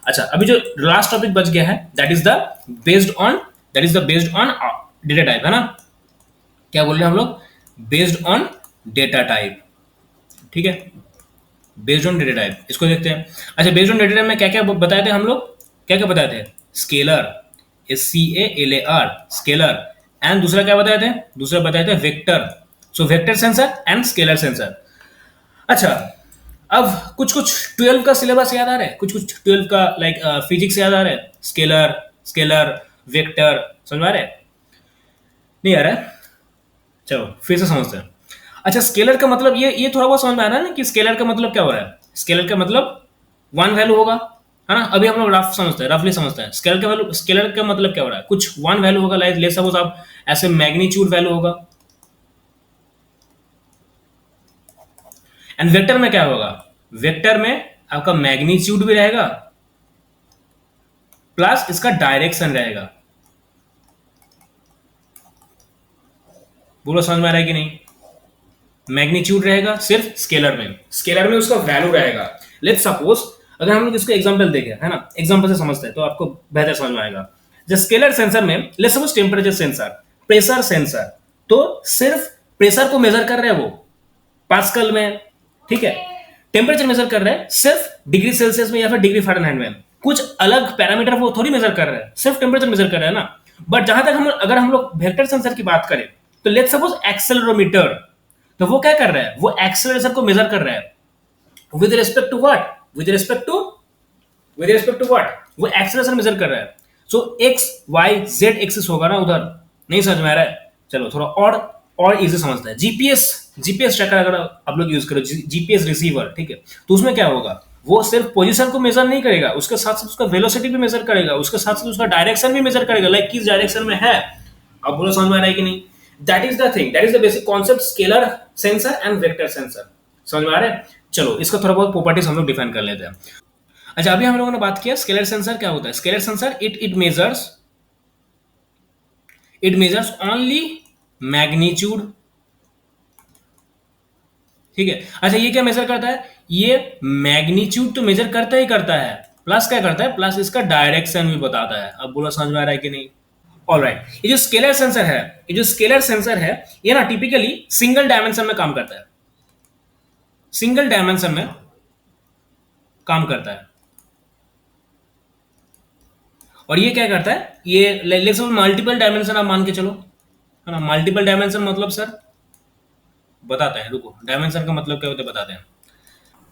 अच्छा, अभी जो लास्ट टॉपिक बच गया है that is the based on data type, है ना? क्या बोल रहे हैं हम लोग? बेस्ड ऑन डेटा टाइप, ठीक है? बेस्ड ऑन डेटा टाइप, इसको देखते हैं। अच्छा, बेस्ड ऑन डेटा टाइप में क्या क्या बताए थे हम लोग? क्या क्या बताए थे? Scalar, SCALAR, scalar. एंड दूसरा क्या बताए थे? दूसरा बताए थे vector. So vector sensor and scalar sensor. अच्छा, अब कुछ कुछ 12 का सिलेबस याद आ रहा है? कुछ कुछ 12 का लाइक फिजिक्स याद आ रहा है? स्केलर, स्केलर, वेक्टर, समझ में आ रहा है? नहीं आ रहा है? चलो फिर से समझते हैं। अच्छा, स्केलर का मतलब ये थोड़ा बहुत समझ में आ रहा है ना कि स्केलर का मतलब क्या हो रहा है? स्केलर का मतलब वन वैल्यू होगा, है ना? अभी हम लोग रफ समझते हैं, रफली समझते हैं। स्केलर का वैल्यू, स्केलर का मतलब क्या हो रहा है? कुछ वन वैल्यू होगा, लाइक ले सपोज आप ऐसे मैग्नीट्यूड वैल्यू होगा। एंड वेक्टर में क्या होगा? वेक्टर में आपका मैग्नीट्यूड भी रहेगा प्लस इसका डायरेक्शन रहेगा। बोलो समझ में आ रहा है कि नहीं? मैग्नीट्यूड रहेगा सिर्फ स्केलर में, स्केलर में उसका वैल्यू रहेगा। लेट्स सपोज अगर हम लोग इसको एग्जांपल देखें, है ना? एग्जांपल से समझते हैं तो आपको बेहतर समझ में आएगा। जो स्केलर सेंसर में let's suppose temperature sensor, pressure sensor, तो सिर्फ प्रेशर को मेजर कर रहे हैं वो पास्कल में, ठीक है? टेम्परेचर मेजर कर रहे हैं सिर्फ डिग्री सेल्सियस में या फिर डिग्री फ़ारेनहाइट में। कुछ अलग पैरामीटर वो थोड़ी मेजर कर रहे हैं, सिर्फ टेम्परेचर मेजर कर रहे हैं ना। बट जहां तक हम अगर हम लोग वेक्टर सेंसर की बात करें तो लेट्स सपोज एक्सेलरोमीटर, तो वो क्या कर रहा है? वो एक्सेलरेशन को मेजर कर रहा है with respect to what? With respect to what? वो एक्सेलरेशन मेजर कर रहा है। So X Y Z axis होगा ना उधर। नहीं समझ में आ रहा है? चलो थोड़ा और इजी समझता है। जीपीएस ट्रैकर अगर आप लोग यूज करो, जीपीएस रिसीवर, ठीक है? तो उसमें क्या होगा? वो सिर्फ पोजीशन को मेजर नहीं करेगा, उसके साथ साथ उसका वेलोसिटी भी मेजर करेगा, उसके साथ साथ उसका डायरेक्शन भी मेजर करेगा, लाइक किस डायरेक्शन में है। अब बोलो समझ में आ रहा है कि नहीं? That is the thing, that is the basic concept, scalar sensor and vector sensor. समझ में आ रहा है? चलो इसका थोड़ा बहुत प्रॉपर्टीज हम लोग डिफाइन कर लेते हैं। अच्छा, अभी हम लोगों ने बात किया स्केलर सेंसर क्या होता है। Scalar sensor it measures only magnitude, ठीक है? अच्छा, ये क्या मेजर करता है? ये मैग्नीट्यूड तो मेजर करता ही करता है, प्लस क्या करता है? प्लस इसका डायरेक्शन भी बताता है। अब बोलो समझ में आ रहा है कि नहीं? ऑल राइट, ये जो स्केलर सेंसर है, ये ना टिपिकली सिंगल डायमेंशन में काम करता है, सिंगल डायमेंशन में काम करता है। और ये क्या करता है? ये लेट्स सपोज मल्टीपल डायमेंशन आप मान के चलो, है ना? मल्टीपल डायमेंशन मतलब सर बताते हैं, रुको। डायमेंशन का मतलब क्या होता है बताते हैं।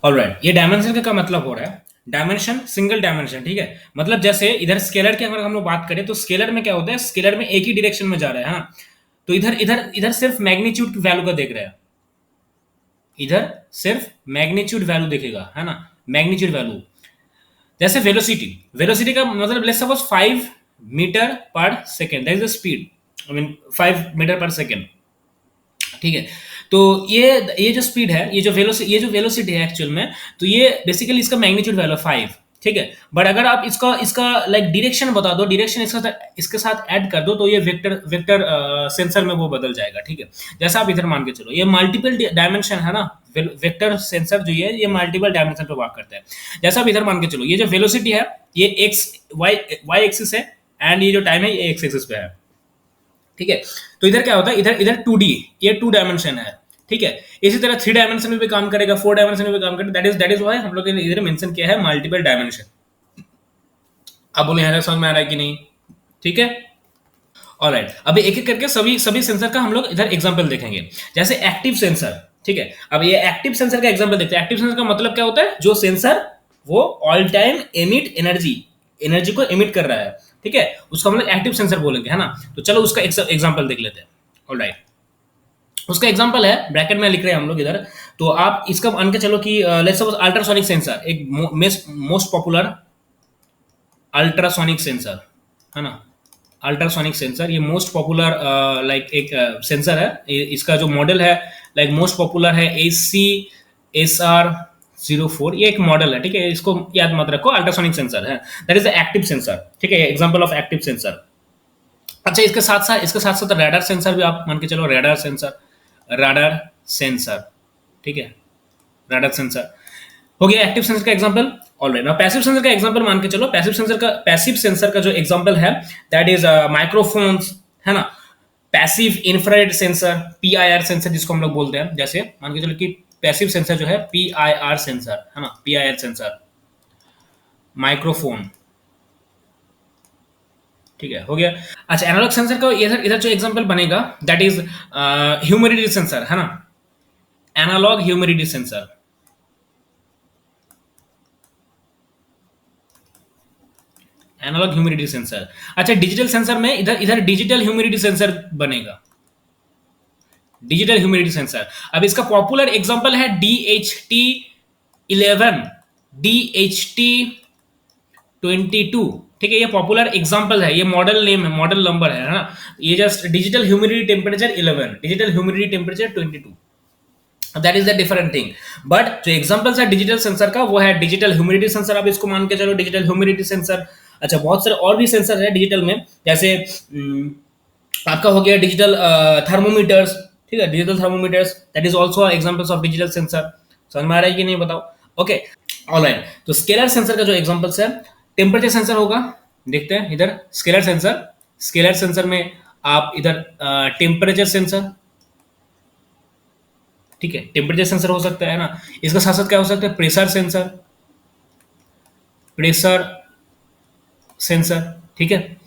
ऑलराइट, ये डायमेंशन का क्या मतलब हो रहा है? डायमेंशन, सिंगल डायमेंशन, ठीक है? मतलब जैसे इधर स्केलर की अगर हम लोग बात करें तो स्केलर में क्या होता है? स्केलर में एक ही डायरेक्शन में जा रहा है ना? तो इधर इधर इधर सिर्फ मैग्नीट्यूड वैल्यू का देख रहा है, इधर सिर्फ मैग्नीट्यूड वैल्यू देखेगा, है ना? Magnitude value. जैसे वेलोसिटी, वेलोसिटी का मतलब let's suppose 5 metre per second, that is the speed, I mean 5 metre per second, ठीक है? तो ये जो स्पीड है, ये जो वेलोसिटी है एक्चुअल में, तो ये बेसिकली इसका मैग्नीट्यूड वैल्यू 5, ठीक है? बट अगर आप इसका इसका लाइक डायरेक्शन बता दो, डायरेक्शन इसके साथ ऐड कर दो, तो ये वेक्टर वेक्टर सेंसर में वो बदल जाएगा, ठीक है? जैसा आप इधर मान के चलो, ये मल्टीपल डायमेंशन है ना, वेक्टर सेंसर जो है ये मल्टीपल डायमेंशन पे वर्क करता है। जैसा आप इधर मान के चलो, ये जो वेलोसिटी है ये एक्स वाई एक्सिस है, एंड ये जो टाइम है ये एक्स एक्सिस पे है, ठीक है? तो इधर क्या होता है? इधर इधर 2D, ये 2 डायमेंशन है, ठीक है? इसी तरह 3 डायमेंशन में भी काम करेगा, 4 डायमेंशन में भी काम करेगा। दैट इज व्हाई हम लोग ने इधर मेंशन किया है मल्टीपल डायमेंशन। अब बोले यहाँ तक समझ में आ रहा है कि नहीं? ठीक है, ऑलराइट। अभी एक एक करके सभी सभी सेंसर का हम लोग इधर एग्जांपल देखेंगे। जैसे एक्टिव सेंसर, ठीक है? अब ये एक्टिव सेंसर का एग्जांपल देखते हैं। एक्टिव सेंसर का मतलब क्या होता है? जो सेंसर वो ऑल टाइम एमिट एनर्जी को एमिट कर रहा है, ठीक है? उसका मतलब एक्टिव सेंसर बोलेंगे, है ना? तो चलो उसका एग्जांपल देख लेते हैं। ऑलराइट, उसका एग्जांपल है, ब्रैकेट में लिख रहे हैं हम लोग इधर। तो आप इसका मान के चलो कि लेट्स सपोज अल्ट्रासोनिक सेंसर, एक मोस्ट पॉपुलर अल्ट्रासोनिक सेंसर, है ना? अल्ट्रासोनिक सेंसर ये मोस्ट पॉपुलर लाइक एक सेंसर है। इसका जो मॉडल है लाइक मोस्ट पॉपुलर है ACSR04, ये एक मॉडल है, ठीक है? इसको याद मत रखो, अल्ट्रासोनिक सेंसर है, that is the active sensor, ठीक है? Example of active sensor. अच्छा, इसके साथ साथ रडार सेंसर भी आप मान के चलो, रडार सेंसर, ठीक है? रडार सेंसर हो गया एक्टिव सेंसर का example. Alright, now passive sensor का एग्जांपल मान के चलो। पैसिव सेंसर का जो एग्जांपल है दैट इज माइक्रोफोन्स, है ना। Passive infrared sensor, PIR sensor जिसको हम लोग बोलते हैं, जैसे मान के चलो कि पैसिव सेंसर जो है पीआईआर सेंसर, है ना, पीआईआर सेंसर, माइक्रोफोन, ठीक है, हो गया। अच्छा, एनालॉग सेंसर का इधर इधर जो एग्जांपल बनेगा दैट इज ह्यूमिडिटी सेंसर, है ना, analogue humidity sensor, analogue humidity sensor. अच्छा, डिजिटल सेंसर में इधर इधर डिजिटल ह्यूमिडिटी सेंसर बनेगा, डिजिटल ह्यूमिडिटी सेंसर। अब इसका पॉपुलर एग्जांपल है DHT11, DHT22, ठीक है, ये पॉपुलर एग्जांपल है, ये मॉडल नेम है, मॉडल नंबर है ना। ये just digital humidity temperature 11, digital humidity temperature 22, that is the different thing. But जो एग्जांपल्स है डिजिटल सेंसर का वो है डिजिटल ह्यूमिडिटी सेंसर, आप इसको मान के चलो डिजिटल ह्यूमिडिटी सेंसर। अच्छा, बहुत सारे और भी सेंसर है डिजिटल में, जैसे आपका हो गया डिजिटल थर्मोमीटर्स, ठीक है, digital thermometers that is also examples of digital sensor. समझ में आ रहा है कि नहीं बताओ? Okay, alright. तो स्केलर सेंसर का जो एग्जांपल्स है, टेम्परेचर सेंसर होगा, देखते हैं इधर स्केलर सेंसर। स्केलर सेंसर में आप इधर टेम्परेचर सेंसर, ठीक है, टेम्परेचर सेंसर हो सकता है ना। इसका साथ साथ क्या हो सकता है, प्रेशर सेंसर, प्रेशर सेंसर, ठीक है।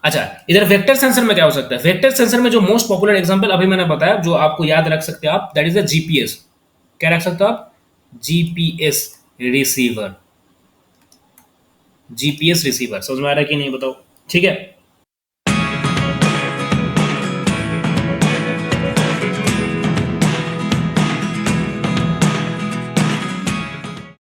अच्छा, इधर वेक्टर सेंसर में क्या हो सकता है? वेक्टर सेंसर में जो मोस्ट पॉपुलर एग्जांपल अभी मैंने बताया, जो आपको याद रख सकते हैं आप, दैट इज द जीपीएस। क्या रख सकते हो आप? GPS receiver, GPS receiver. समझ में आ रहा है कि नहीं बताओ? ठीक है।